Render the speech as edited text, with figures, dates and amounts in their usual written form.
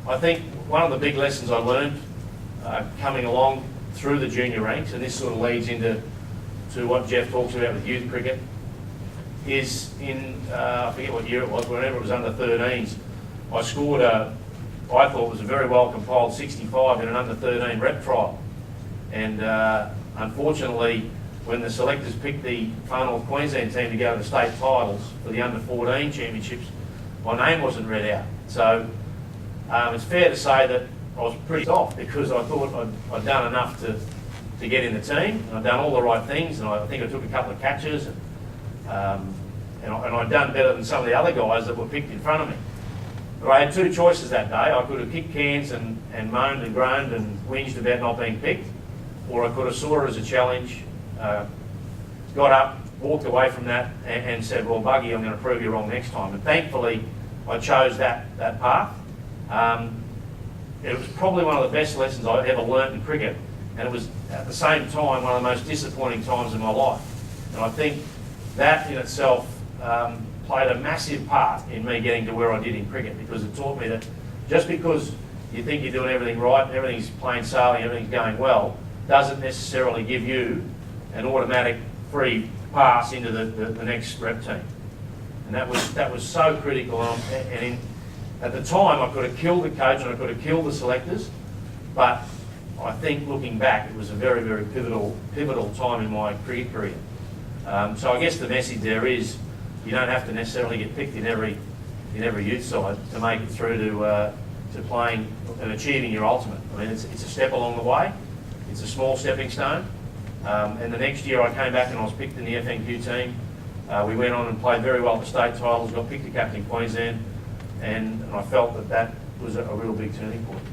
I think one of the big lessons I learned coming along through the junior ranks, and this sort of leads into what Jeff talks about with youth cricket, is I forget what year it was, whenever it was under 13s, I scored I thought was a very well compiled 65 in an under 13 rep trial. And unfortunately, when the selectors picked the Far North Queensland team to go to the state titles for the under 14 championships, my name wasn't read out. So it's fair to say that I was pretty off, because I thought I'd done enough to get in the team. I'd done all the right things, and I think I took a couple of catches, and I'd done better than some of the other guys that were picked in front of me. But I had two choices that day. I could have kicked cans and moaned and groaned and whinged about not being picked, or I could have saw it as a challenge, got up, walked away from that, and said, well, Buggy, I'm going to prove you wrong next time. And thankfully, I chose that path. It was probably one of the best lessons I ever learnt in cricket, and it was at the same time one of the most disappointing times in my life. And I think that in itself played a massive part in me getting to where I did in cricket, because it taught me that just because you think you're doing everything right, everything's plain sailing, everything's going well, doesn't necessarily give you an automatic free pass into the next rep team. And that was so critical. At the time, I could have killed the coach and I could have killed the selectors, but I think looking back, it was a very, very pivotal time in my cricket career. So I guess the message there is, you don't have to necessarily get picked in every youth side to make it through to playing and achieving your ultimate. I mean, it's a step along the way. It's a small stepping stone. And the next year I came back and I was picked in the FNQ team. We went on and played very well at the state titles, got picked to captain Queensland, and I felt that was a real big turning point.